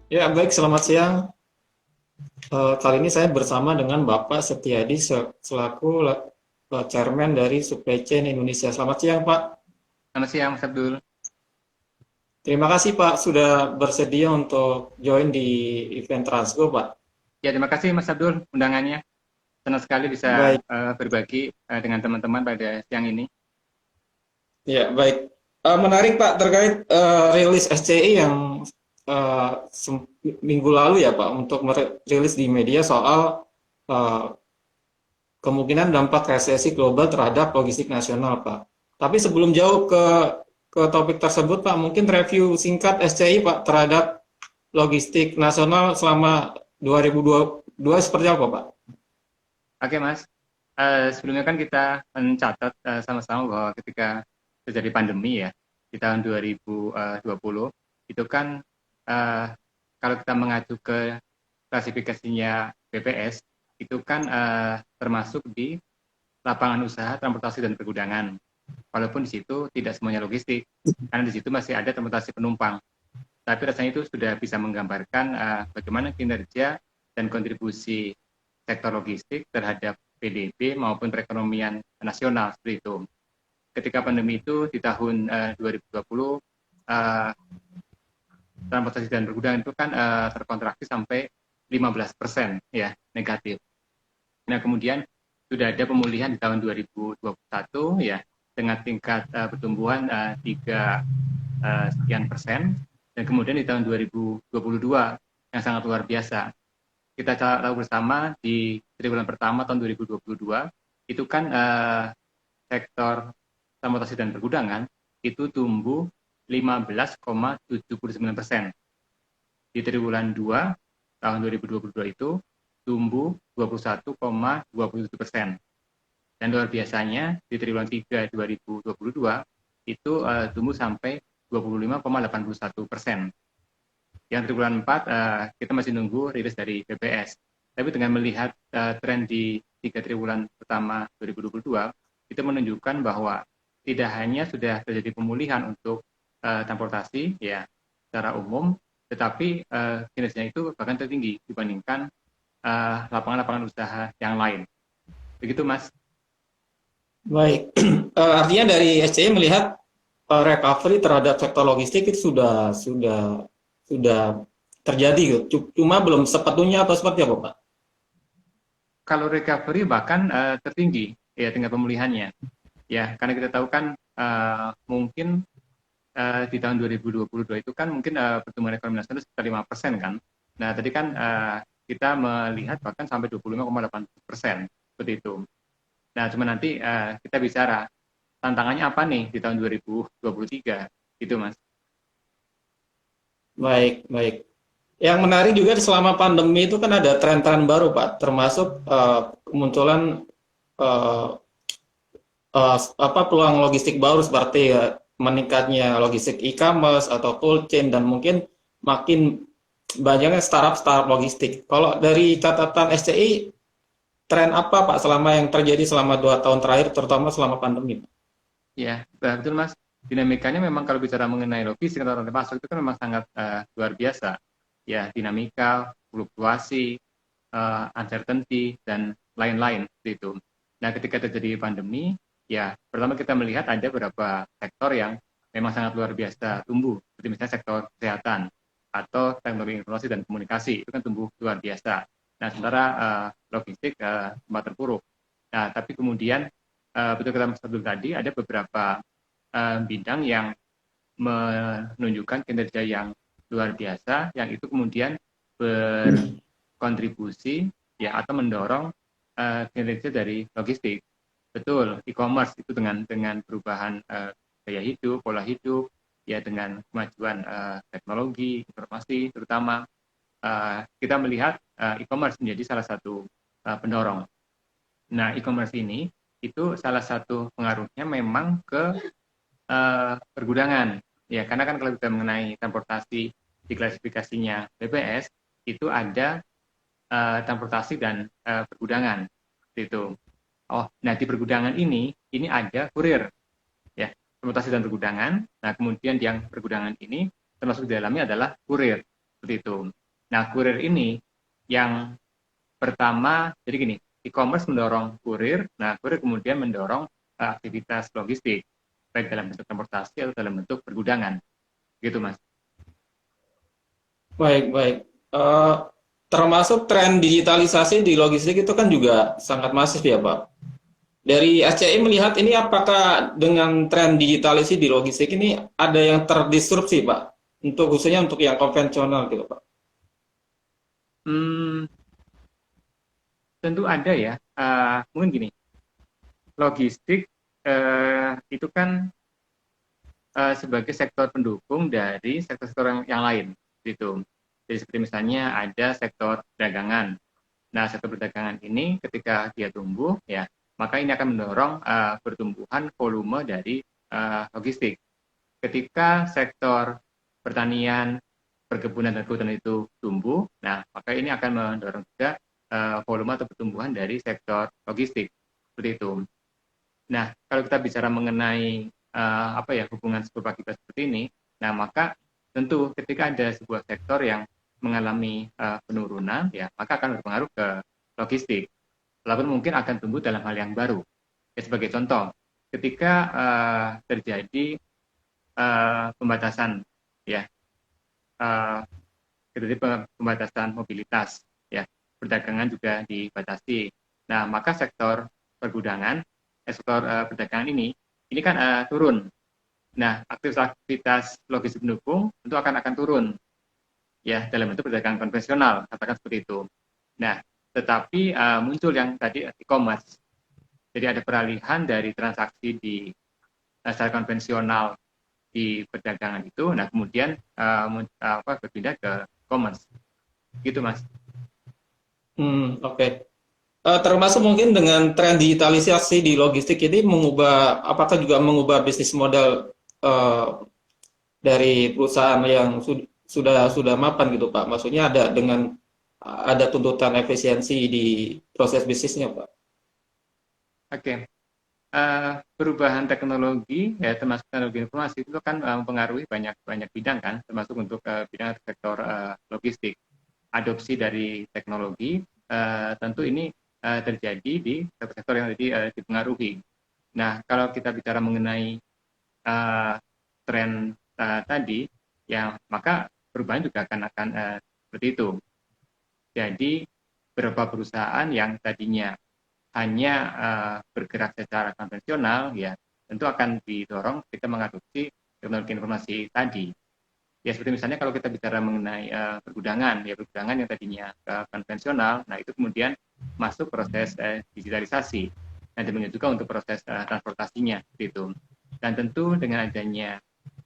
Ya, baik, selamat siang. Kali ini saya bersama dengan Bapak Setiadi selaku Chairman dari Supply Chain Indonesia. Selamat siang, Pak. Selamat siang, Mas Abdul. Terima kasih, Pak, sudah bersedia untuk join di event Transgo, Pak. Ya, terima kasih Mas Abdul undangannya. Senang sekali bisa Baik, berbagi dengan teman-teman pada siang ini. ya, baik. Menarik, Pak, terkait rilis SCI yang minggu lalu ya, Pak, untuk merilis di media soal eh, kemungkinan dampak resesi global terhadap logistik nasional, Pak. Tapi sebelum jauh ke topik tersebut, Pak, mungkin review singkat SCI, Pak, terhadap logistik nasional selama 2022 seperti apa, Pak? Oke, Mas. Sebelumnya kan kita mencatat sama-sama bahwa ketika terjadi pandemi ya di tahun 2020 itu kan eh, kalau kita mengacu ke klasifikasinya BPS itu kan termasuk di lapangan usaha transportasi dan pergudangan. Walaupun di situ tidak semuanya logistik, karena di situ masih ada transportasi penumpang. Tapi rasanya itu sudah bisa menggambarkan bagaimana kinerja dan kontribusi sektor logistik terhadap PDB maupun perekonomian nasional seperti itu. Ketika pandemi itu di tahun 2020 uh, transportasi dan pergudangan itu kan terkontraksi sampai 15% ya negatif. Nah kemudian sudah ada pemulihan di tahun 2021 ya dengan tingkat pertumbuhan 3 sekian persen, dan kemudian di tahun 2022 yang sangat luar biasa. Kita tahu bersama di triwulan pertama tahun 2022 itu kan sektor transportasi dan pergudangan itu tumbuh 15,79%. Di triwulan 2 tahun 2022 itu tumbuh 21,27%. Dan luar biasanya di triwulan 3 2022 itu tumbuh sampai 25,81%. Yang triwulan 4 kita masih nunggu rilis dari BPS. Tapi dengan melihat tren di 3 triwulan pertama 2022 itu menunjukkan bahwa tidak hanya sudah terjadi pemulihan untuk transportasi ya secara umum, tetapi kinerjanya itu bahkan tertinggi dibandingkan lapangan-lapangan usaha yang lain. Begitu, Mas. Baik, artinya dari SCI melihat recovery terhadap sektor logistik itu sudah terjadi gitu. Cuma belum sepenuhnya atau seperti apa, Pak? Kalau recovery bahkan tertinggi ya tingkat pemulihannya. Ya, karena kita tahu kan mungkin di tahun 2022 itu kan mungkin pertumbuhan ekonomi nasional sekitar 5% kan. Nah, tadi kan kita melihat bahkan sampai 25,8% seperti itu. Nah, cuma nanti kita bicara tantangannya apa nih di tahun 2023 gitu, Mas. Baik, baik. Yang menarik juga selama pandemi itu kan ada tren-tren baru, Pak, termasuk kemunculan eh, apa peluang logistik baru seperti meningkatnya logistik e-commerce atau cold chain dan mungkin makin banyaknya startup-startup logistik. Kalau dari catatan SCI, tren apa, Pak, selama yang terjadi selama 2 tahun terakhir, terutama selama pandemi? Ya, betul, Mas. Dinamikanya memang kalau bicara mengenai logistik atau rantai pasok itu kan memang sangat luar biasa. Ya, dinamika, fluktuasi, uncertainty, dan lain-lain seperti itu. Nah, ketika terjadi pandemi, ya pertama kita melihat ada beberapa sektor yang memang sangat luar biasa tumbuh, seperti misalnya sektor kesehatan atau teknologi informasi dan komunikasi itu kan tumbuh luar biasa. Nah, sementara logistik sempat terpuruk. Nah, tapi kemudian betul kata Mas Abdul tadi, ada beberapa bidang yang menunjukkan kinerja yang luar biasa, yang itu kemudian berkontribusi ya atau mendorong kinerja dari logistik. Betul, e-commerce itu dengan perubahan gaya hidup, pola hidup, ya dengan kemajuan teknologi, informasi, terutama kita melihat e-commerce menjadi salah satu pendorong. Nah, e-commerce ini itu salah satu pengaruhnya memang ke pergudangan. Ya, karena kan kalau kita mengenai transportasi di klasifikasinya BPS itu ada transportasi dan pergudangan itu. Oh, nah di pergudangan ini ada kurir ya, transportasi dan pergudangan. Nah, kemudian yang pergudangan ini termasuk di dalamnya adalah kurir seperti itu. Nah, kurir ini yang pertama, jadi gini, e-commerce mendorong kurir, nah kurir kemudian mendorong aktivitas logistik, baik dalam bentuk transportasi atau dalam bentuk pergudangan, gitu Mas. Baik, baik. Eh, Termasuk tren digitalisasi di logistik itu kan juga sangat masif ya, Pak. Dari SCI melihat ini apakah dengan tren digitalisasi di logistik ini ada yang terdisrupsi, Pak? Untuk khususnya untuk yang konvensional gitu, Pak. Hmm, tentu ada ya. Mungkin gini, logistik itu kan sebagai sektor pendukung dari sektor-sektor yang lain, gitu. Jadi seperti misalnya ada sektor perdagangan. Nah, sektor perdagangan ini ketika dia tumbuh, ya, maka ini akan mendorong pertumbuhan volume dari logistik. Ketika sektor pertanian, perkebunan dan kehutanan itu tumbuh, nah maka ini akan mendorong juga volume atau pertumbuhan dari sektor logistik. Seperti itu. Nah, kalau kita bicara mengenai hubungan seperti ini, nah maka tentu ketika ada sebuah sektor yang mengalami penurunan, ya maka akan berpengaruh ke logistik. Walaupun mungkin akan tumbuh dalam hal yang baru. Ya, sebagai contoh, ketika terjadi pembatasan, ya, uh, pembatasan mobilitas, ya, perdagangan juga dibatasi. Nah, maka sektor pergudangan, sektor perdagangan ini kan turun. Nah, aktivitas logistik pendukung tentu akan turun, ya, dalam bentuk perdagangan konvensional, katakan seperti itu. Nah, tetapi muncul yang tadi e-commerce. Jadi ada peralihan dari transaksi di secara konvensional di perdagangan itu, nah kemudian berpindah ke e-commerce, gitu Mas. Oke. Termasuk mungkin dengan tren digitalisasi di logistik ini apakah juga mengubah bisnis model eh, dari perusahaan yang sudah mapan gitu Pak? Maksudnya ada tuntutan efisiensi di proses bisnisnya Pak? Oke. Perubahan teknologi, ya termasuk teknologi informasi itu kan mempengaruhi banyak bidang kan, termasuk untuk bidang sektor logistik. Adopsi dari teknologi tentu ini terjadi di sektor-sektor yang tadi dipengaruhi. Nah, kalau kita bicara mengenai tren tadi, ya maka perubahan juga akan seperti itu. Jadi beberapa perusahaan yang tadinya hanya bergerak secara konvensional, ya tentu akan didorong kita mengadopsi teknologi informasi tadi. Ya seperti misalnya kalau kita bicara mengenai pergudangan, ya pergudangan yang tadinya konvensional, nah itu kemudian masuk proses digitalisasi. Dan demikian juga untuk proses transportasinya, gitu. Dan tentu dengan adanya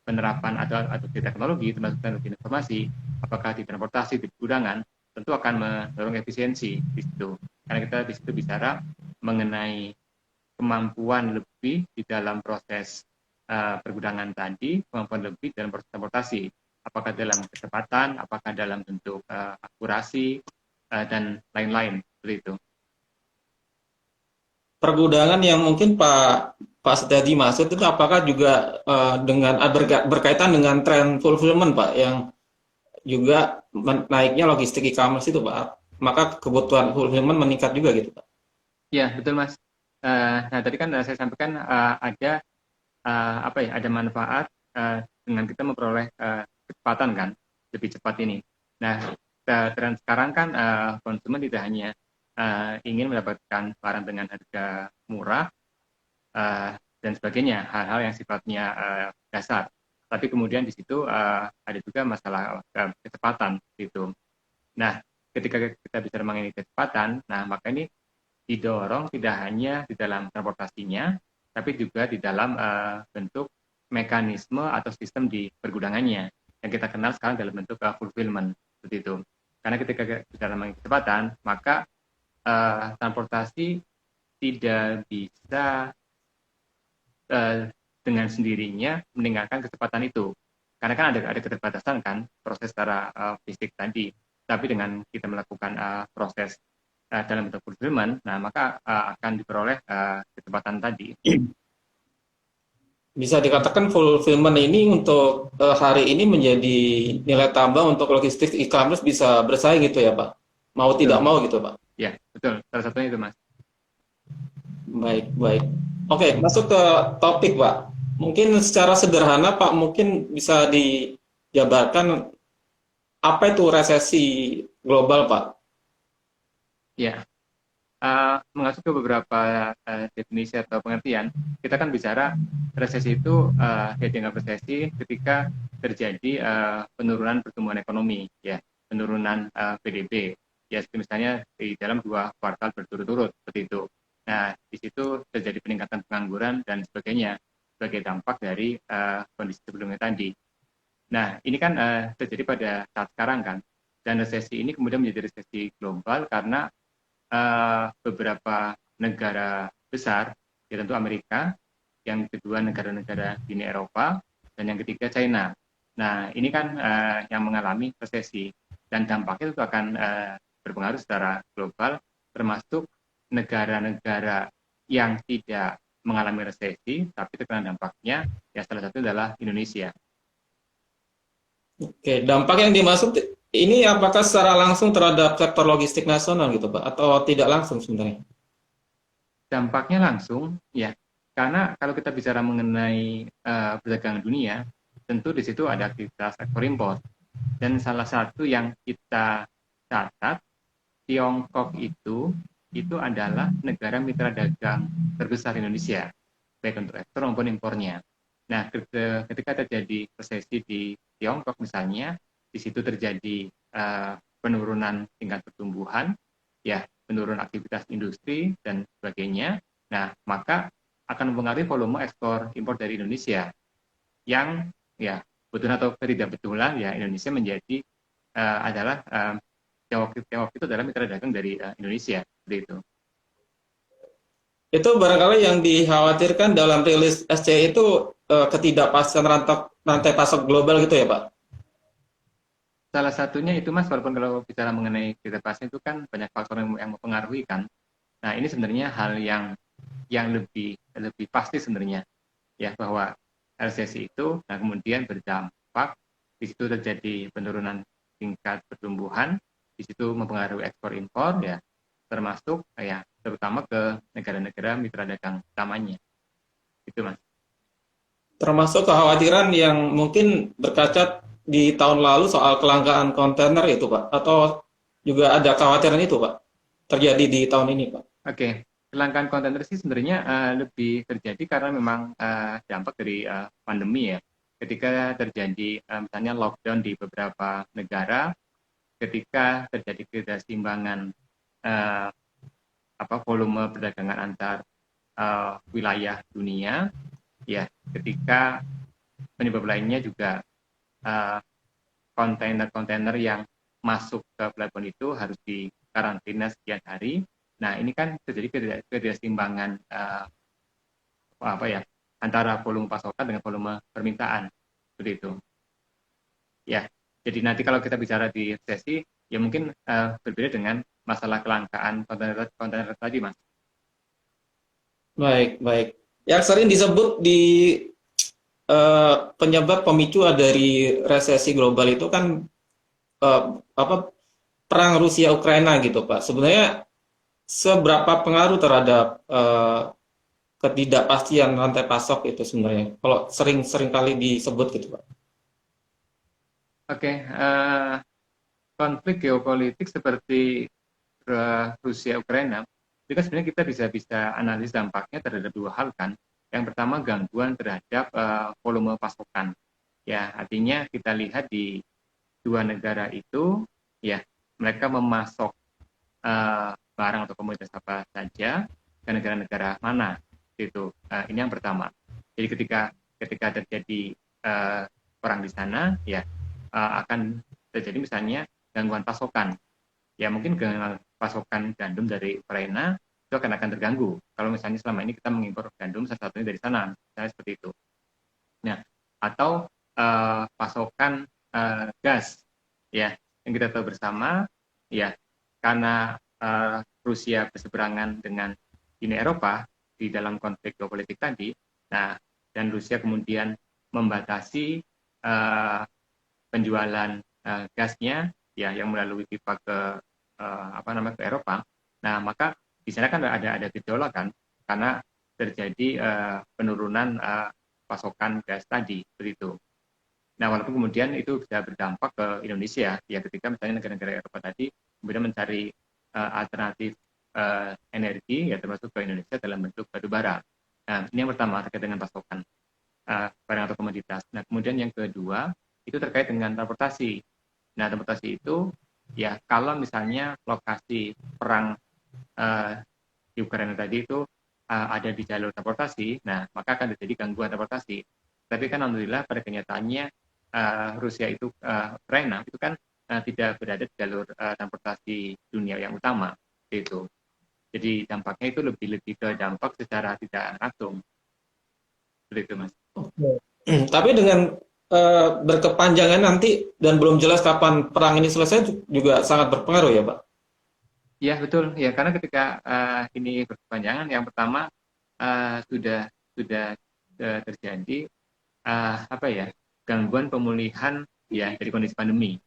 penerapan atau adopsi teknologi, termasuk teknologi informasi, apakah di transportasi, di pergudangan, tentu akan mendorong efisiensi di situ. Karena kita di situ bicara mengenai kemampuan lebih di dalam proses pergudangan tadi, kemampuan lebih dalam proses transportasi. Apakah dalam kecepatan, apakah dalam bentuk akurasi, dan lain-lain, seperti itu. Pergudangan yang mungkin Pak Setiadi maksud itu apakah juga berkaitan dengan tren fulfillment Pak yang juga naiknya logistik e-commerce itu Pak, maka kebutuhan fulfillment meningkat juga gitu Pak. Ya, betul Mas. Nah, tadi kan saya sampaikan ada ada manfaat dengan kita memperoleh kecepatan kan, lebih cepat ini. Nah, tren sekarang kan konsumen tidak hanya ingin mendapatkan barang dengan harga murah dan sebagainya, hal-hal yang sifatnya dasar. Tapi kemudian di situ ada juga masalah kecepatan gitu. Nah, ketika kita bicara mengenai kecepatan, nah maka ini didorong tidak hanya di dalam transportasinya, tapi juga di dalam bentuk mekanisme atau sistem di pergudangannya yang kita kenal sekarang dalam bentuk fulfillment seperti itu. Karena ketika kita bicara mengenai kecepatan, maka transportasi tidak bisa dengan sendirinya meninggalkan kecepatan itu. Karena kan ada keterbatasan kan proses secara fisik tadi. Tapi dengan kita melakukan proses dalam bentuk fulfillment, nah maka akan diperoleh kecepatan tadi. bisa dikatakan fulfillment ini untuk hari ini menjadi nilai tambah untuk logistik e-commerce bisa bersaing gitu ya Pak. Mau tidak Betul. mau gitu Pak. Ya, betul. Salah satunya itu, Mas. Baik, baik. Oke, masuk ke topik Pak. Mungkin secara sederhana Pak, mungkin bisa dijabarkan apa itu resesi global Pak? Ya, mengacu ke beberapa definisi atau pengertian, kita kan bicara resesi itu ya dengan resesi ketika terjadi penurunan pertumbuhan ekonomi, ya, penurunan PDB, ya seperti misalnya di dalam 2 kuartal berturut-turut seperti itu. Nah, di situ terjadi peningkatan pengangguran dan sebagainya sebagai dampak dari kondisi sebelumnya tadi. Nah, ini kan terjadi pada saat sekarang kan, dan resesi ini kemudian menjadi resesi global karena beberapa negara besar, ya tentu Amerika, yang kedua negara-negara di Uni Eropa, dan yang ketiga China. Nah, ini kan yang mengalami resesi, dan dampaknya itu akan berpengaruh secara global, termasuk negara-negara yang tidak mengalami resesi, tapi terkena dampaknya, ya salah satu adalah Indonesia. Oke, dampak yang dimaksud ini apakah secara langsung terhadap sektor logistik nasional gitu Pak, atau tidak langsung sebenarnya? Dampaknya langsung, ya, karena kalau kita bicara mengenai perdagangan dunia, tentu di situ ada aktivitas ekspor impor. Dan salah satu yang kita catat, Tiongkok itu adalah negara mitra dagang terbesar Indonesia, baik untuk ekspor maupun impornya. Nah, ketika terjadi resesi di Tiongkok misalnya, di situ terjadi penurunan tingkat pertumbuhan, ya, penurunan aktivitas industri dan sebagainya. Nah, maka akan mempengaruhi volume ekspor impor dari Indonesia yang, ya, betul atau tidak betulan, ya, Indonesia menjadi adalah Tiongkok itu adalah mitra dagang dari Indonesia, seperti itu. Itu barangkali yang dikhawatirkan dalam rilis SCI itu ketidakpastian rantai pasok global gitu ya Pak? Salah satunya itu Mas, walaupun kalau bicara mengenai ketidakpastian itu kan banyak faktor yang mempengaruhi kan. Nah, ini sebenarnya hal yang lebih lebih pasti sebenarnya, ya, bahwa resesi itu nah kemudian berdampak, di situ terjadi penurunan tingkat pertumbuhan, di situ mempengaruhi ekspor impor, ya, termasuk ya terutama ke negara-negara mitra dagang utamanya. Itu Mas. Termasuk kekhawatiran yang mungkin berkaca di tahun lalu soal kelangkaan kontainer itu Pak, atau juga ada kekhawatiran itu Pak terjadi di tahun ini Pak? Oke, kelangkaan kontainer sih sebenarnya lebih terjadi karena memang dampak dari pandemi, ya. Ketika terjadi misalnya lockdown di beberapa negara, ketika terjadi ketidakseimbangan uh, volume perdagangan antar wilayah dunia, ya, ketika penyebab lainnya juga uh, kontainer-kontainer yang masuk ke pelabuhan itu harus dikarantina sekian hari. Nah, ini kan terjadi ketidakseimbangan apa ya, antara volume pasokan dengan volume permintaan, seperti itu. Ya, jadi nanti kalau kita bicara di resesi, ya mungkin berbeda dengan masalah kelangkaan kontainer tadi, Mas. Baik, baik. Yang sering disebut di penyebab pemicu dari resesi global itu kan eh, apa perang Rusia Ukraina gitu Pak. Sebenarnya seberapa pengaruh terhadap ketidakpastian rantai pasok itu sebenarnya? Kalau sering kali disebut gitu Pak. Oke, konflik geopolitik seperti Rusia Ukraina itu kan sebenarnya kita bisa analisis dampaknya terhadap 2 hal kan. Yang pertama gangguan terhadap volume pasokan. Ya, artinya kita lihat di 2 negara itu, ya, mereka memasok barang atau komoditas apa saja ke negara-negara mana, itu. Ini yang pertama. Jadi ketika terjadi perang di sana, ya, akan terjadi misalnya gangguan pasokan. Ya mungkin dengan pasokan gandum dari Ukraina itu akan terganggu. Kalau misalnya selama ini kita mengimpor gandum salah satunya dari sana, misalnya seperti itu. Nah, atau pasokan gas, ya, yang kita tahu bersama, ya, karena Rusia berseberangan dengan Uni Eropa di dalam konflik geopolitik tadi. Nah, dan Rusia kemudian membatasi penjualan gasnya ya yang melalui pipa ke ke Eropa. Nah, maka di sana kan ada gejolak kan karena terjadi penurunan pasokan gas tadi begitu. Nah, walaupun kemudian itu bisa berdampak ke Indonesia ya ketika misalnya negara-negara Eropa tadi kemudian mencari alternatif energi ya termasuk ke Indonesia dalam bentuk batu bara. Nah, ini yang pertama terkait dengan pasokan barang atau komoditas. Nah, kemudian yang kedua itu terkait dengan transportasi. Nah, transportasi itu ya kalau misalnya lokasi perang di Ukraina tadi itu ada di jalur transportasi, nah maka akan terjadi gangguan transportasi. Tapi kan alhamdulillah pada kenyataannya Rusia itu Ukraina itu kan tidak berada di jalur transportasi dunia yang utama itu. Jadi dampaknya itu lebih ke dampak secara tidak langsung. Seperti itu, Mas. Oke. Tapi dengan berkepanjangan nanti dan belum jelas kapan perang ini selesai juga sangat berpengaruh ya, Pak. Ya betul ya karena ketika ini berkepanjangan, yang pertama sudah terjadi apa ya gangguan pemulihan ya dari kondisi pandemi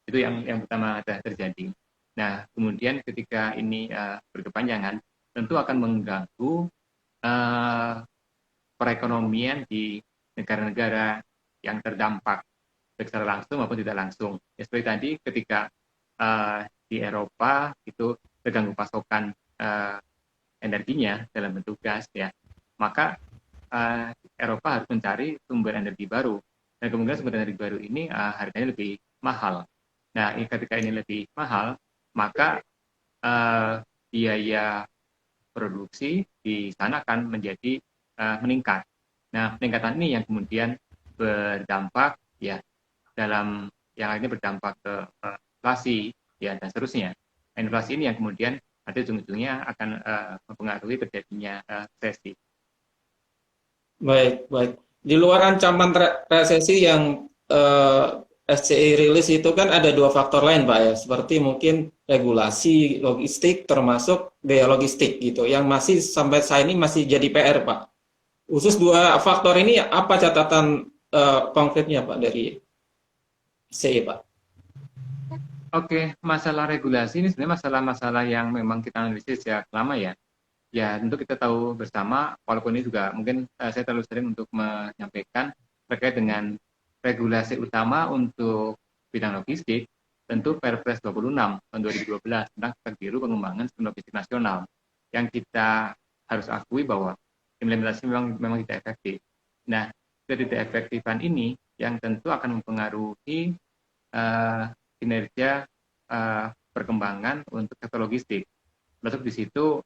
itu yang pertama terjadi. Nah kemudian ketika ini berkepanjangan tentu akan mengganggu uh, perekonomian di negara-negara yang terdampak secara langsung maupun tidak langsung. Ya, seperti tadi ketika di Eropa itu terganggu pasokan energinya dalam bentuk gas ya, maka Eropa harus mencari sumber energi baru dan kemudian sumber energi baru ini harganya lebih mahal. Nah, ketika ini lebih mahal, maka biaya produksi di sana akan menjadi meningkat. Nah, peningkatan ini yang kemudian berdampak ya dalam yang lainnya berdampak ke inflasi ya dan seterusnya. Nah, inflasi ini yang kemudian nanti ujung-ujungnya akan mempengaruhi terjadinya resesi. Baik, baik. Di luar ancaman resesi yang SCI rilis itu kan ada dua faktor lain, Pak ya, seperti mungkin regulasi logistik termasuk biaya logistik gitu, yang masih sampai saat ini masih jadi PR, Pak. Khusus dua faktor ini apa catatan konkretnya, Pak, dari SCI, Pak? Oke, masalah regulasi ini sebenarnya masalah-masalah yang memang kita analisis ya lama ya. Ya, tentu kita tahu bersama, walaupun ini juga mungkin saya terlalu sering untuk menyampaikan terkait dengan regulasi utama untuk bidang logistik, tentu Perpres 26 tahun 2012 tentang Strategi Biru Pengembangan Sistem Logistik Nasional, yang kita harus akui bahwa implementasi memang tidak efektif. Nah, ketidakefektifan ini yang tentu akan mempengaruhi kinerja perkembangan untuk sektor logistik. Masuk di situ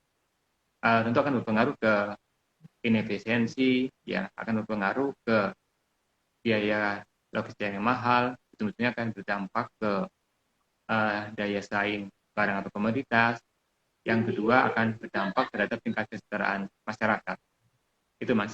tentu akan berpengaruh ke inefisiensi, ya akan berpengaruh ke biaya logistik yang mahal, ujung-ujungnya akan berdampak ke daya saing barang atau komoditas. Yang kedua akan berdampak terhadap tingkat kesejahteraan masyarakat. Itu, Mas.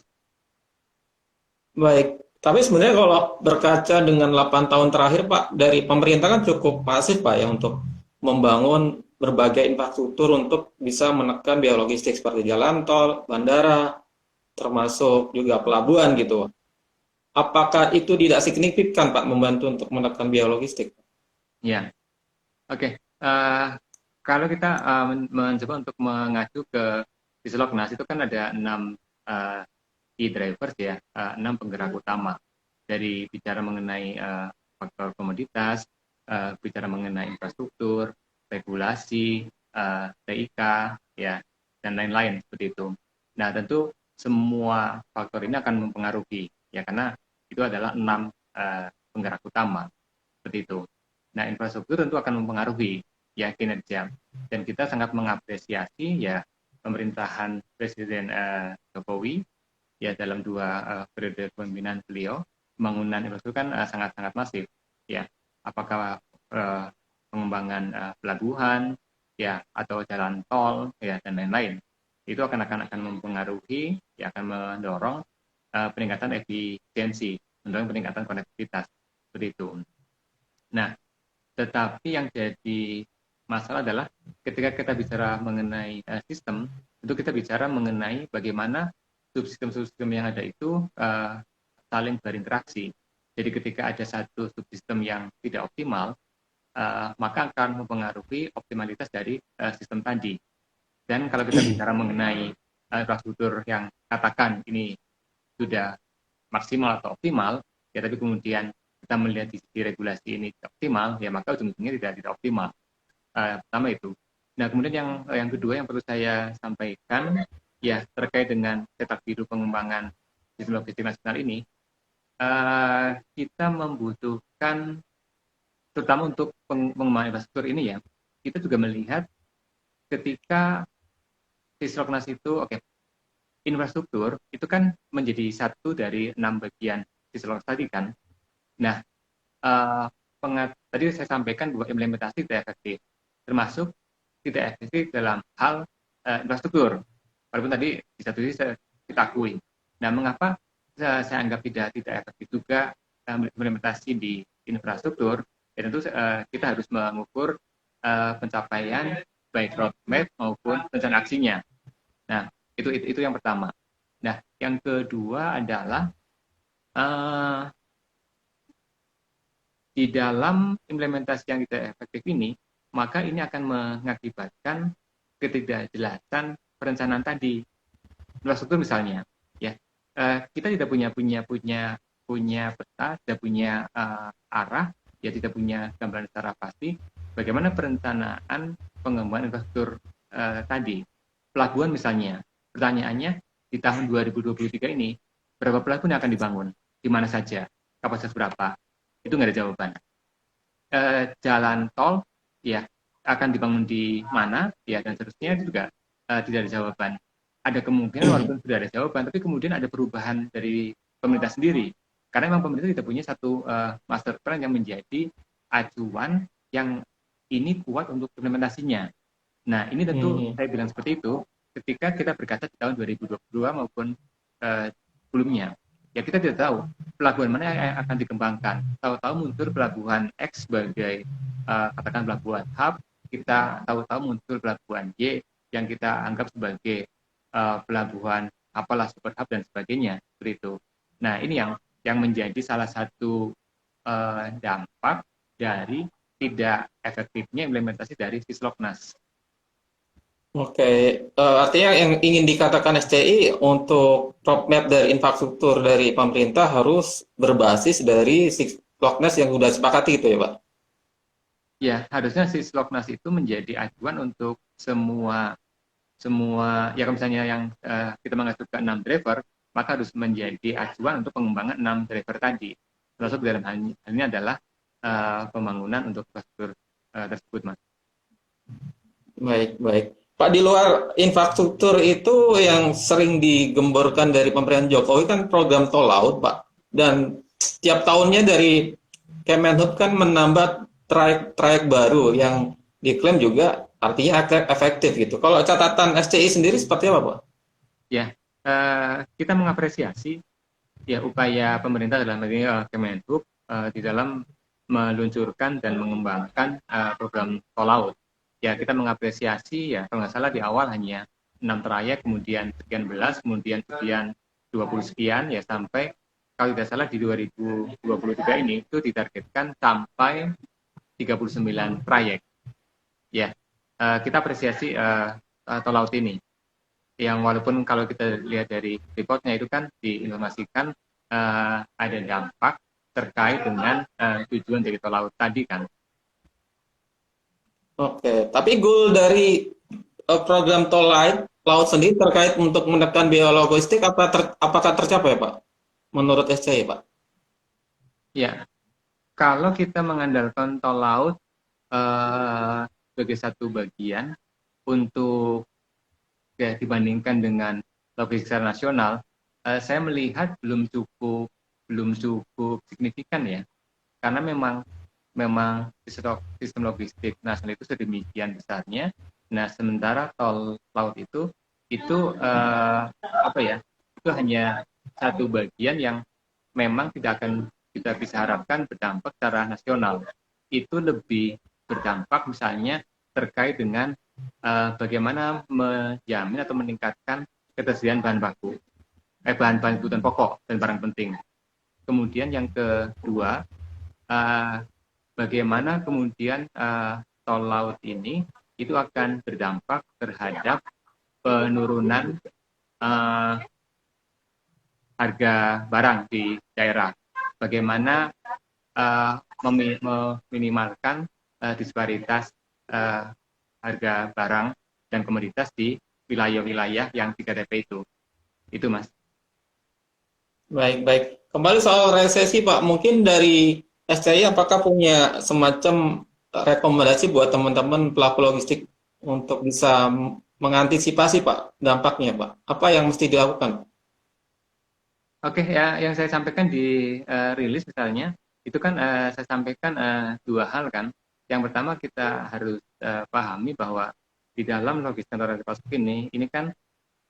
Baik, tapi sebenarnya kalau berkaca dengan 8 tahun terakhir, Pak, dari pemerintah kan cukup pasif, Pak, ya, untuk membangun berbagai infrastruktur untuk bisa menekan biaya logistik seperti jalan tol, bandara, termasuk juga pelabuhan gitu. Apakah itu tidak signifikan, Pak, membantu untuk menekan biaya logistik? Ya, oke. Kalau kita mencoba untuk mengacu ke Disloknas itu kan ada 6 key drivers ya, 6 penggerak utama dari bicara mengenai faktor komoditas, bicara mengenai infrastruktur, regulasi, TIK, ya, dan lain-lain seperti itu. Nah, tentu semua faktor ini akan mempengaruhi, ya, karena itu adalah 6 penggerak utama seperti itu. Nah, infrastruktur tentu akan mempengaruhi ya kinerja, dan kita sangat mengapresiasi ya pemerintahan Presiden Jokowi ya dalam 2 periode kepemimpinan beliau. Pembangunan infrastruktur kan sangat-sangat masif ya, apakah pengembangan pelabuhan ya atau jalan tol ya dan lain-lain, itu akan mempengaruhi ya, akan mendorong peningkatan efisiensi, mendorong peningkatan konektivitas seperti itu. Nah, tetapi yang jadi masalah adalah ketika kita bicara mengenai sistem, itu kita bicara mengenai bagaimana subsistem-subsistem yang ada itu saling berinteraksi. Jadi ketika ada satu subsistem yang tidak optimal, maka akan mempengaruhi optimalitas dari sistem tadi. Dan kalau kita bicara mengenai infrastruktur yang katakan ini sudah maksimal atau optimal, ya tapi kemudian kita melihat di sisi regulasi ini tidak optimal, ya maka ujung-ujungnya tidak optimal. Pertama itu. Nah kemudian yang kedua yang perlu saya sampaikan, ya terkait dengan cetak biru pengembangan sistem logistik nasional ini, kita membutuhkan, terutama untuk pengembangan infrastruktur ini ya, kita juga melihat ketika Sisroknas itu, infrastruktur itu kan menjadi satu dari 6 bagian Sisroknas tadi kan. Nah, tadi saya sampaikan bahwa implementasi tidak efektif, termasuk tidak efektif dalam hal infrastruktur. Walaupun tadi di satu sisi kita akui. Nah, mengapa saya anggap tidak efektif juga implementasi di infrastruktur? Ya tentu kita harus mengukur pencapaian baik roadmap maupun rencana aksinya. Nah, itu yang pertama. Nah, yang kedua adalah di dalam implementasi yang tidak efektif ini, maka ini akan mengakibatkan ketidakjelasan perencanaan tadi. Infrastruktur misalnya, ya kita tidak punya peta, tidak punya arah, ya tidak punya gambaran secara pasti bagaimana perencanaan pengembangan infrastruktur tadi. Pelabuhan misalnya, pertanyaannya di tahun 2023 ini berapa pelabuhan yang akan dibangun, di mana saja, kapasitas berapa, itu nggak ada jawaban. Jalan tol ya akan dibangun di mana, ya dan seterusnya itu juga tidak ada jawaban. Ada kemungkinan walaupun sudah ada jawaban, tapi kemudian ada perubahan dari pemerintah sendiri. Karena memang pemerintah tidak punya satu master plan yang menjadi acuan yang ini kuat untuk implementasinya. Nah, ini tentu saya bilang seperti itu ketika kita berkaca di tahun 2022 maupun sebelumnya. Ya kita tidak tahu pelabuhan mana yang akan dikembangkan. Tahu-tahu muncul pelabuhan X sebagai katakan pelabuhan hub, kita tahu-tahu muncul pelabuhan Y yang kita anggap sebagai pelabuhan apalah super hub dan sebagainya seperti itu. Nah, ini yang menjadi salah satu dampak dari tidak efektifnya implementasi dari Sisloknas. Artinya yang ingin dikatakan SCI untuk roadmap dari infrastruktur dari pemerintah harus berbasis dari Sisloknas yang sudah sepakati itu ya Pak? Ya, harusnya Sisloknas itu menjadi acuan untuk semua ya kalau misalnya yang kita mengacu ke 6 driver, maka harus menjadi acuan untuk pengembangan 6 driver tadi. Termasuk dalam hal ini adalah pembangunan untuk infrastruktur tersebut, Mas. Baik. Pak, di luar infrastruktur itu yang sering digemborkan dari pemerintahan Jokowi kan program tol laut, Pak. Dan setiap tahunnya dari Kemenhub kan menambah trayek baru yang diklaim juga artinya efektif gitu. Kalau catatan SCI sendiri seperti apa, Pak? Ya, kita mengapresiasi ya upaya pemerintah dalam ini Kemenhub di dalam meluncurkan dan mengembangkan program tol laut. Ya kita mengapresiasi ya kalau nggak salah di awal hanya 6 trayek, kemudian sekian belas, kemudian sekian 20 sekian ya sampai kalau tidak salah di 2023 ini itu ditargetkan sampai 39 trayek. Ya kita apresiasi tol laut ini. Yang walaupun kalau kita lihat dari reportnya itu kan diinformasikan ada dampak terkait dengan tujuan dari tol laut tadi kan. Tapi goal dari program tol laut sendiri terkait untuk menekan biaya logistik apakah tercapai, Pak? Menurut SCI, Pak? Ya, kalau kita mengandalkan tol laut sebagai satu bagian untuk dibandingkan dengan logistik secara nasional, saya melihat belum cukup signifikan ya, karena memang sistem logistik nasional itu sedemikian besarnya. Nah, sementara tol laut itu itu hanya satu bagian yang memang tidak akan kita bisa harapkan berdampak secara nasional. Itu lebih berdampak misalnya terkait dengan bagaimana menjamin atau meningkatkan ketersediaan bahan baku. bahan-bahan kebutuhan pokok dan barang penting. Kemudian yang kedua, bagaimana kemudian tol laut ini itu akan berdampak terhadap penurunan harga barang di daerah. Bagaimana meminimalkan disparitas harga barang dan komoditas di wilayah-wilayah yang 3TP itu. Itu, Mas. Baik, baik. Kembali soal resesi, Pak. Mungkin dari SCI apakah punya semacam rekomendasi buat teman-teman pelaku logistik untuk bisa mengantisipasi, Pak, dampaknya, Pak? Apa yang mesti dilakukan? Oke, ya, yang saya sampaikan di rilis misalnya, itu kan saya sampaikan dua hal kan. Yang pertama kita harus pahami bahwa di dalam logistik transportasi pasok ini kan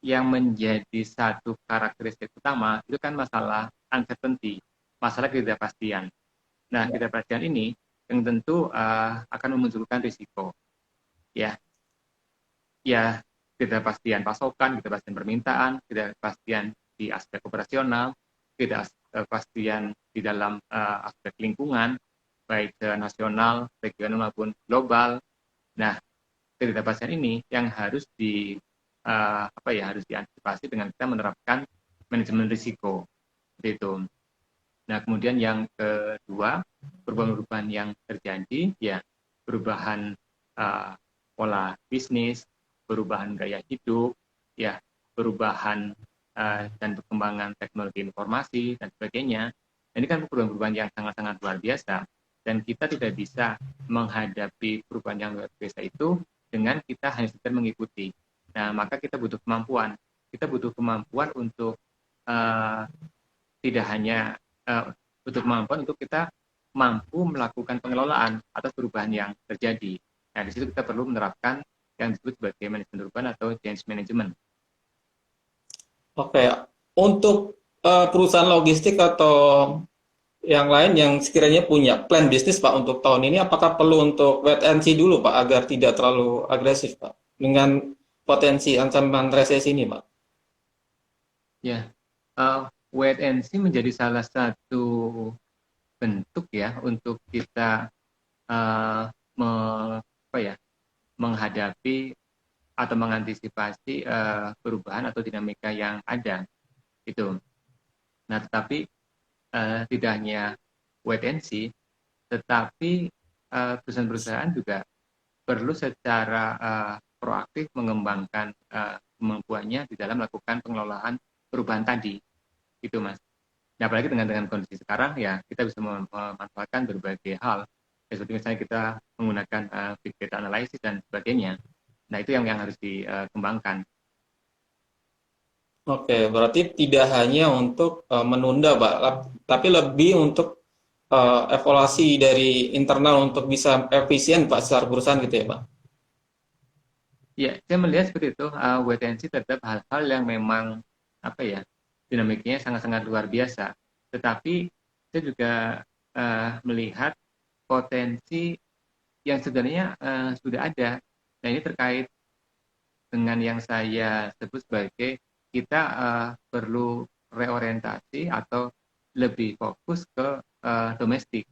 yang menjadi satu karakteristik utama itu kan masalah uncertainty, masalah ketidakpastian. Nah, ketidakpastian ini yang tentu akan memunculkan risiko, ya, ya ketidakpastian pasokan, ketidakpastian permintaan, ketidakpastian di aspek operasional, ketidakpastian di dalam aspek lingkungan, baik nasional, regional maupun global. Nah, ketidakpastian ini yang harus harus diantisipasi dengan kita menerapkan manajemen risiko. Seperti itu. Nah, kemudian yang kedua, perubahan-perubahan yang terjadi, ya perubahan pola bisnis, perubahan gaya hidup, ya perubahan dan perkembangan teknologi informasi dan sebagainya. Ini kan perubahan-perubahan yang sangat-sangat luar biasa dan kita tidak bisa menghadapi perubahan yang luar biasa itu dengan kita hanya sekedar mengikuti. Nah, maka kita butuh kemampuan. Kita butuh kemampuan untuk tidak hanya butuh kemampuan untuk kita mampu melakukan pengelolaan atas perubahan yang terjadi. Nah, di situ kita perlu menerapkan yang disebut sebagai manajemen perubahan atau change management. Oke, untuk perusahaan logistik atau yang lain yang sekiranya punya plan bisnis, Pak, untuk tahun ini, apakah perlu untuk wait and see dulu, Pak, agar tidak terlalu agresif, Pak, dengan potensi ancaman resesi ini, Pak? Ya, wait and see menjadi salah satu bentuk ya untuk kita menghadapi atau mengantisipasi perubahan atau dinamika yang ada itu. Nah, tetapi tidak hanya wait and see, tetapi perusahaan-perusahaan juga perlu secara proaktif mengembangkan kemampuannya di dalam melakukan pengelolaan perubahan tadi, itu Mas. Nah, apalagi dengan kondisi sekarang ya kita bisa memanfaatkan berbagai hal, ya, seperti misalnya kita menggunakan big data analysis dan sebagainya. Nah, itu yang harus dikembangkan. Oke, berarti tidak hanya untuk menunda, Pak, tapi lebih untuk evaluasi dari internal untuk bisa efisien, Pak, secara perusahaan gitu ya, Pak? Ya, saya melihat seperti itu. Wait and see tetap hal-hal yang memang dinamiknya sangat-sangat luar biasa. Tetapi saya juga melihat potensi yang sebenarnya sudah ada. Nah, ini terkait dengan yang saya sebut sebagai kita perlu reorientasi atau lebih fokus ke domestik,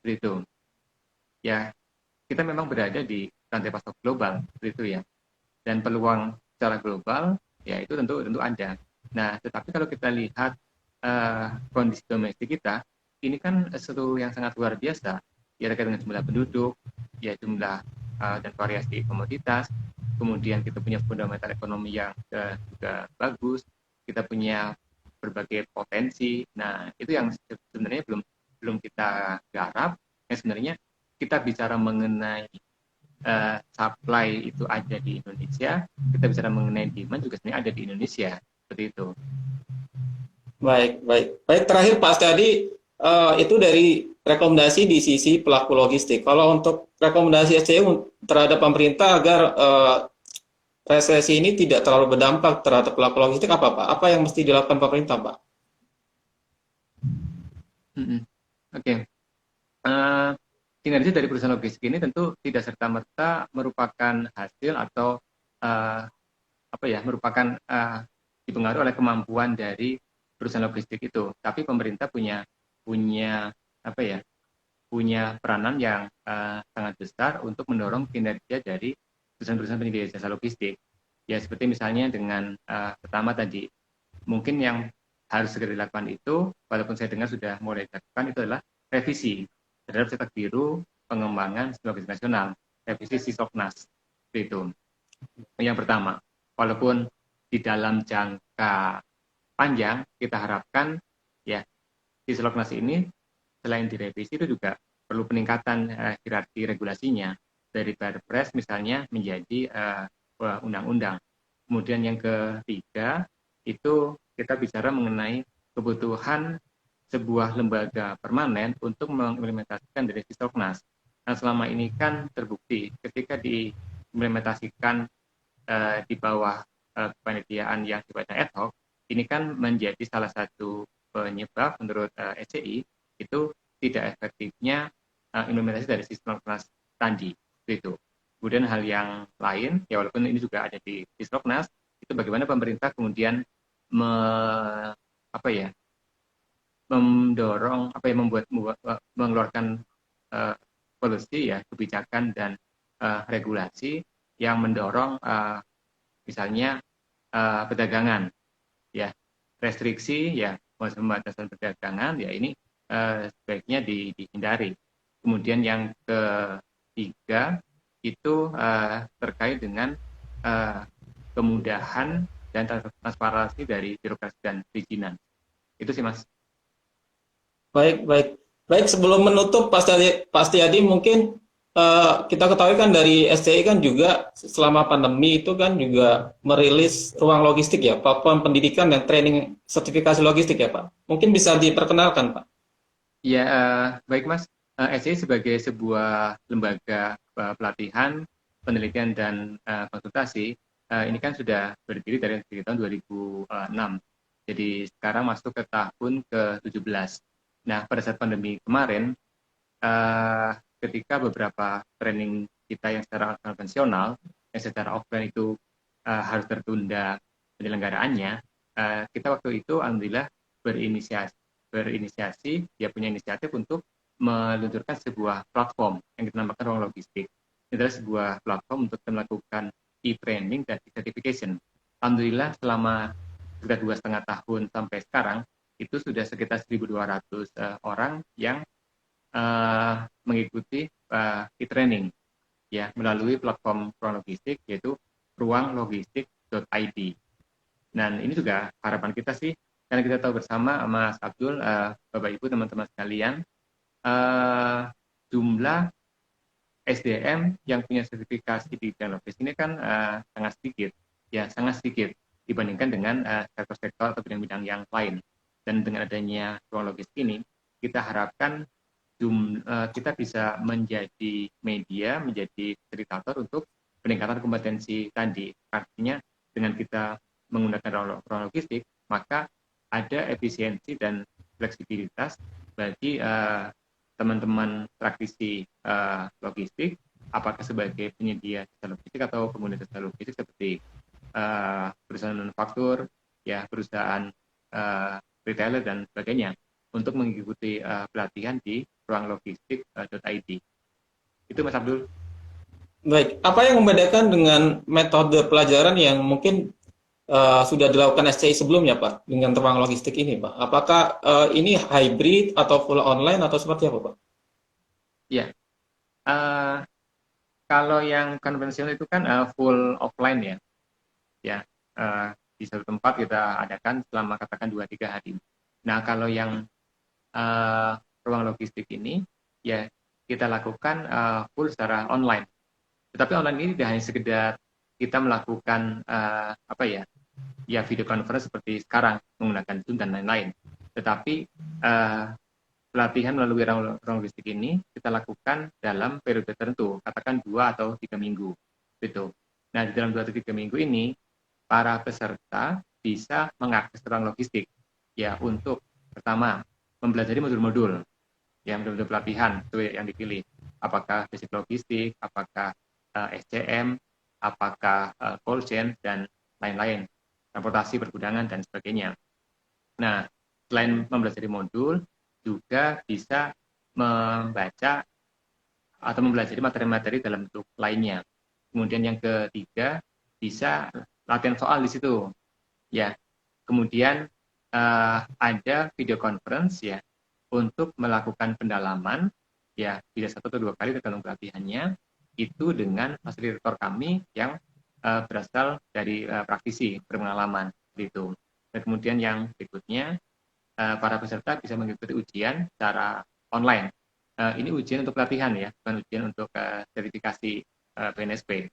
seperti itu. Ya, kita memang berada di rantai pasok global, seperti itu ya. Dan peluang secara global, ya itu tentu ada. Nah, tetapi kalau kita lihat kondisi domestik kita, ini kan sesuatu yang sangat luar biasa, ya terkait dengan jumlah penduduk, ya jumlah dan variasi komoditas, kemudian kita punya fundamental ekonomi yang juga bagus, kita punya berbagai potensi. Nah, itu yang sebenarnya belum kita garap. Yang sebenarnya kita bicara mengenai supply itu ada di Indonesia, kita bicara mengenai demand juga sebenarnya ada di Indonesia, seperti itu. Baik, baik. Baik, terakhir Pak Astiadi, itu dari rekomendasi di sisi pelaku logistik. Kalau untuk rekomendasi SCU terhadap pemerintah agar resesi ini tidak terlalu berdampak terhadap pelaku logistik, apa Pak? Apa yang mesti dilakukan pemerintah, Pak? Oke. Kinerja dari perusahaan logistik ini tentu tidak serta-merta merupakan hasil atau merupakan dipengaruhi oleh kemampuan dari perusahaan logistik itu. Tapi pemerintah punya punya apa ya? Punya peranan yang sangat besar untuk mendorong kinerja dari perusahaan-perusahaan penyedia jasa logistik. Ya seperti misalnya dengan pertama tadi, mungkin yang harus segera dilakukan itu, walaupun saya dengar sudah mulai dilakukan, itu adalah revisi terhadap cetak biru pengembangan logistik nasional, revisi Sisoknas. Itu yang pertama. Walaupun di dalam jangka panjang kita harapkan ya Sisoknas ini selain direvisi itu juga perlu peningkatan hierarki regulasinya dari Perpres misalnya menjadi undang-undang. Kemudian yang ketiga itu kita bicara mengenai kebutuhan sebuah lembaga permanen untuk mengimplementasikan dari Sisoknas. Nah selama ini kan terbukti ketika diimplementasikan di bawah kepanitiaan yang sifatnya ad hoc, ini kan menjadi salah satu penyebab menurut SCI itu tidak efektifnya implementasi dari sistem kelas tadi itu. Kemudian hal yang lain, ya walaupun ini juga ada di Sisroknas, itu bagaimana pemerintah kemudian apa ya, mendorong membuat mengeluarkan policy ya kebijakan dan regulasi yang mendorong misalnya perdagangan ya restriksi ya pembatasan perdagangan ya ini sebaiknya dihindari. Kemudian yang ketiga itu terkait dengan kemudahan dan transparansi dari birokrasi dan perizinan. Itu sih Mas. Baik, baik. Baik, sebelum menutup Pak Setiadi mungkin kita ketahui kan dari SCI kan juga selama pandemi itu kan juga merilis ruang logistik ya, platform pendidikan dan training sertifikasi logistik ya Pak. Mungkin bisa diperkenalkan Pak. Ya, baik Mas. SCI sebagai sebuah lembaga pelatihan, penelitian dan konsultasi ini kan sudah berdiri dari tahun 2006. Jadi sekarang masuk ke tahun ke-17. Nah, pada saat pandemi kemarin, ketika beberapa training kita yang secara konvensional, yang secara offline itu harus tertunda penyelenggaraannya, kita waktu itu alhamdulillah berinisiasi, dia punya inisiatif untuk meluncurkan sebuah platform yang kita namakan Ruang Logistik. Ini adalah sebuah platform untuk melakukan e-training dan e-certification. Alhamdulillah selama sekitar 2,5 tahun sampai sekarang, itu sudah sekitar 1.200 orang yang mengikuti e-training ya melalui platform ruang logistik yaitu ruanglogistik.id. Dan ini juga harapan kita sih karena kita tahu bersama Mas Abdul, Bapak Ibu teman-teman sekalian, jumlah SDM yang punya sertifikasi di bidang logistik ini kan sangat sedikit, ya sangat sedikit dibandingkan dengan sektor-sektor atau bidang-bidang yang lain. Dan dengan adanya ruang logistik ini, kita harapkan kita bisa menjadi media, menjadi fasilitator untuk peningkatan kompetensi tadi. Artinya dengan kita menggunakan ruang logistik, maka ada efisiensi dan fleksibilitas bagi teman-teman praktisi logistik, apakah sebagai penyedia jasa logistik atau pengguna jasa logistik seperti perusahaan manufaktur, ya perusahaan retailer dan sebagainya, untuk mengikuti pelatihan di ruanglogistik.id. Itu Mas Abdul. Baik, apa yang membedakan dengan metode pelajaran yang mungkin sudah dilakukan SCI sebelumnya Pak dengan ruang logistik ini Pak? Apakah ini hybrid atau full online atau seperti apa Pak? Ya, kalau yang konvensional itu kan full offline ya, ya di satu tempat kita adakan selama katakan 2-3 hari. Nah kalau yang ruang logistik ini ya kita lakukan full secara online. Tetapi online ini tidak hanya sekedar kita melakukan ya video conference seperti sekarang menggunakan Zoom dan lain-lain. Tetapi pelatihan melalui ruang logistik ini kita lakukan dalam periode tertentu, katakan 2 atau 3 minggu. Gitu. Nah, di dalam 2 atau 3 minggu ini, para peserta bisa mengakses ruang logistik ya untuk pertama mempelajari modul-modul yang modul pelatihan itu yang dipilih. Apakah basic logistik, apakah SCM, apakah cold chain dan lain-lain. transportasi, pergudangan, dan sebagainya. Nah, selain mempelajari modul, juga bisa membaca atau mempelajari materi-materi dalam bentuk lainnya. Kemudian yang ketiga, bisa latihan soal di situ. Ya, kemudian ada video conference ya untuk melakukan pendalaman ya bisa 1 atau 2 kali tergantung pelatihannya itu dengan fasilitator kami yang berasal dari praktisi berpengalaman itu. Dan kemudian yang berikutnya para peserta bisa mengikuti ujian secara online. Ini ujian untuk pelatihan ya, bukan ujian untuk sertifikasi BNSP.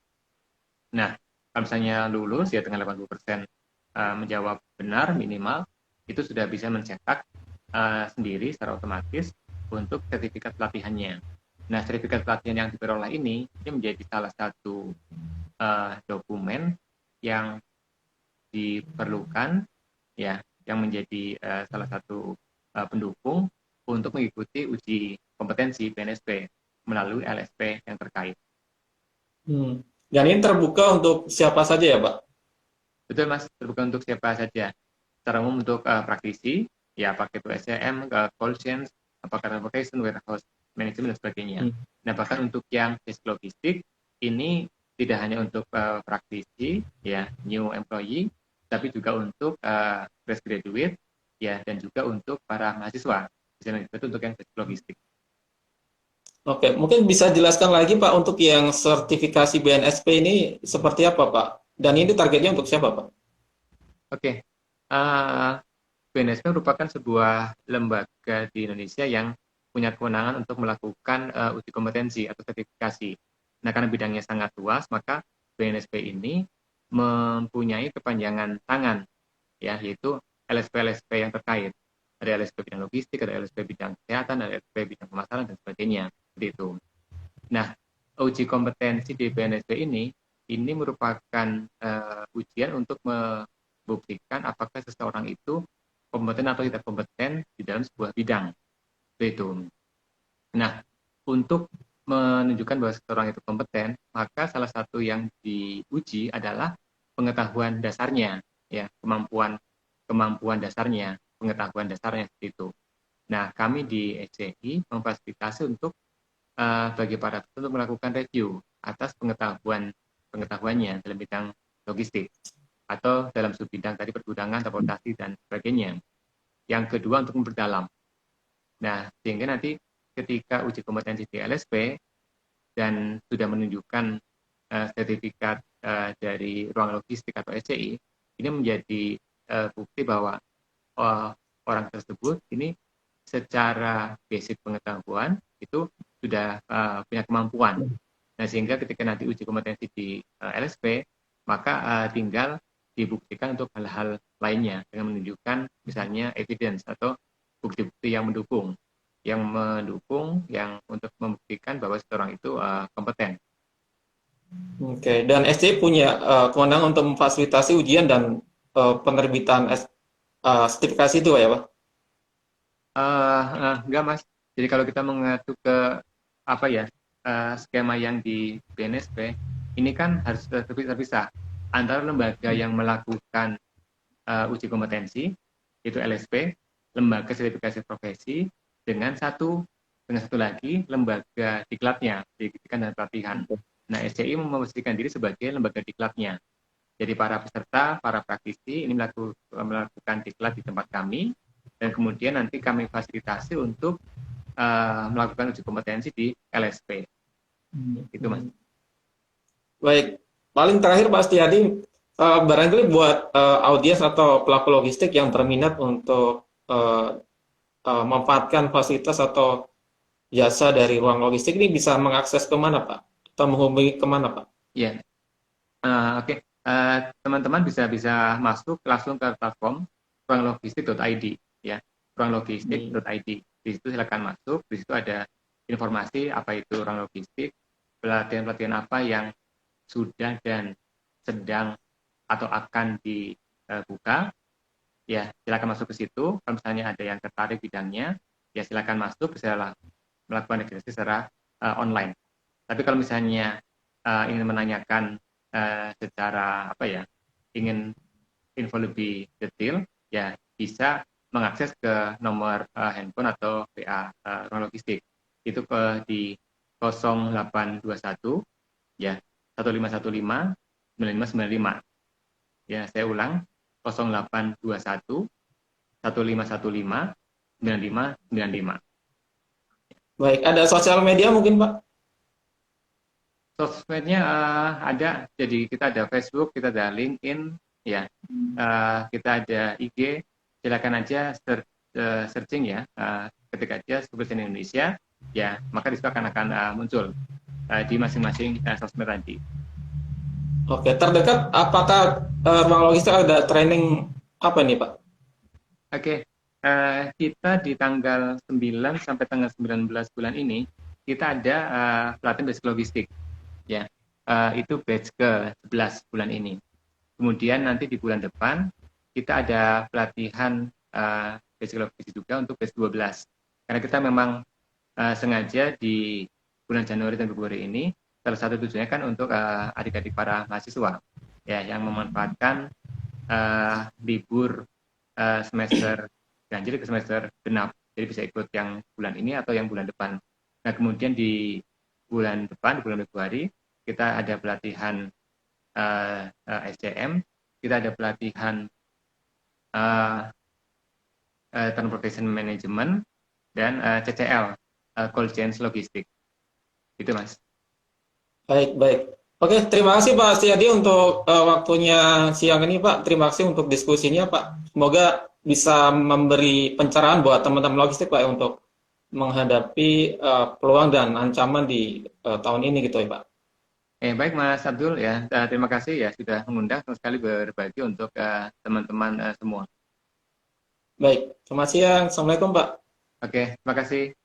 Nah, kalau misalnya lulus ya dengan 80% menjawab benar minimal, itu sudah bisa mencetak sendiri secara otomatis untuk sertifikat pelatihannya. Nah, sertifikat pelatihan yang diperoleh ini menjadi salah satu dokumen yang diperlukan ya, yang menjadi salah satu pendukung untuk mengikuti uji kompetensi BNSP melalui LSP yang terkait. Dan ini terbuka untuk siapa saja ya, Pak? Betul Mas, terbuka untuk siapa saja. Secara umum untuk praktisi, ya pakai itu SCM, cold chain, apakah transportation, warehouse management, dan sebagainya. Nah, bahkan untuk yang basic logistik, ini tidak hanya untuk praktisi, ya new employee, tapi juga untuk fresh graduate, ya dan juga untuk para mahasiswa. Itu untuk yang basic logistik. Oke, mungkin bisa jelaskan lagi Pak untuk yang sertifikasi BNSP ini seperti apa Pak? Dan ini targetnya untuk siapa Pak? Oke, BNSP merupakan sebuah lembaga di Indonesia yang punya kewenangan untuk melakukan uji kompetensi atau sertifikasi. Nah, karena bidangnya sangat luas, maka BNSP ini mempunyai kepanjangan tangan, ya, yaitu LSP-LSP yang terkait. Ada LSP bidang logistik, ada LSP bidang kesehatan, ada LSP bidang pemasaran, dan sebagainya. Seperti itu. Nah, uji kompetensi di BNSP ini merupakan ujian untuk membuktikan apakah seseorang itu kompeten atau tidak kompeten di dalam sebuah bidang. Itu. Nah, untuk menunjukkan bahwa seseorang itu kompeten, maka salah satu yang diuji adalah pengetahuan dasarnya, ya, kemampuan dasarnya, pengetahuan dasarnya seperti itu. Nah, kami di SCI memfasilitasi untuk bagi para peserta untuk melakukan review atas pengetahuannya dalam bidang logistik atau dalam subbidang tadi pergudangan, transportasi, dan sebagainya. Yang kedua untuk memperdalam. Nah, sehingga nanti ketika uji kompetensi di LSP dan sudah menunjukkan sertifikat dari ruang logistik atau SCI, ini menjadi bukti bahwa orang tersebut ini secara basic pengetahuan itu sudah punya kemampuan. Nah, sehingga ketika nanti uji kompetensi di LSP, maka tinggal dibuktikan untuk hal-hal lainnya dengan menunjukkan misalnya evidence atau bukti-bukti yang mendukung yang untuk membuktikan bahwa seseorang itu kompeten. Oke, dan SC punya kewenangan untuk memfasilitasi ujian dan penerbitan sertifikasi itu ya Pak? Enggak Mas. Jadi kalau kita mengacu ke apa ya skema yang di BNSP, ini kan harus terpisah antara lembaga yang melakukan uji kompetensi, yaitu LSP, lembaga sertifikasi profesi, dengan satu lagi lembaga diklatnya, pendidikan dan pelatihan. Nah, SCI memastikan diri sebagai lembaga diklatnya. Jadi para peserta, para praktisi ini melakukan diklat di tempat kami, dan kemudian nanti kami fasilitasi untuk melakukan uji kompetensi di LSP. Itu Mas. Baik, paling terakhir Pak Setiadi, barangkali buat audiens atau pelaku logistik yang berminat untuk memanfaatkan fasilitas atau jasa dari ruang logistik ini bisa mengakses kemana Pak? Atau menghubungi kemana Pak? Iya, oke. Teman-teman bisa masuk langsung ke platform ruanglogistik.id ya, ruanglogistik.id. Di situ silakan masuk. Di situ ada informasi apa itu ruang logistik, pelatihan-pelatihan apa yang sudah dan sedang atau akan dibuka. Ya, silakan masuk ke situ. Kalau misalnya ada yang tertarik bidangnya, ya silakan masuk, bisa melakukan registrasi secara online. Tapi kalau misalnya ingin menanyakan secara apa ya, ingin info lebih detail, ya bisa mengakses ke nomor handphone atau WA ruang logistik. Itu di 0821 ya 1515 9595. Ya, saya ulang 0821 1515 9595. Baik, ada sosial media mungkin Pak? Sosmednya ada, jadi kita ada Facebook, kita ada LinkedIn, ya, kita ada IG. Silakan aja searching ya, ketik aja Supervision Indonesia, ya, maka di situ akan muncul di masing-masing sosmed tadi. Oke, terdekat apakah ruang logistik ada training apa nih Pak? Oke, kita di tanggal 9 sampai tanggal 19 bulan ini, kita ada pelatihan basic logistik, ya, itu batch ke-11 bulan ini. Kemudian nanti di bulan depan, kita ada pelatihan basic logistik juga untuk batch 12. Karena kita memang sengaja di bulan Januari dan Februari ini, salah satu tujuannya kan untuk adik-adik para mahasiswa, ya, yang memanfaatkan libur semester ganjil ke semester genap. Jadi bisa ikut yang bulan ini atau yang bulan depan. Nah, kemudian di bulan depan, di bulan Februari, kita ada pelatihan SCM, kita ada pelatihan Transportation Management, dan CCL, Cold Chain Logistik. Itu, Mas. Baik, baik. Oke, terima kasih Pak Setiadi untuk waktunya siang ini Pak. Terima kasih untuk diskusinya Pak. Semoga bisa memberi pencerahan buat teman-teman logistik Pak ya, untuk menghadapi peluang dan ancaman di tahun ini gitu ya Pak. Baik Mas Abdul ya, terima kasih ya sudah mengundang, senang sekali berbagi untuk teman-teman semua. Baik, selamat siang. Assalamualaikum Pak. Oke, terima kasih.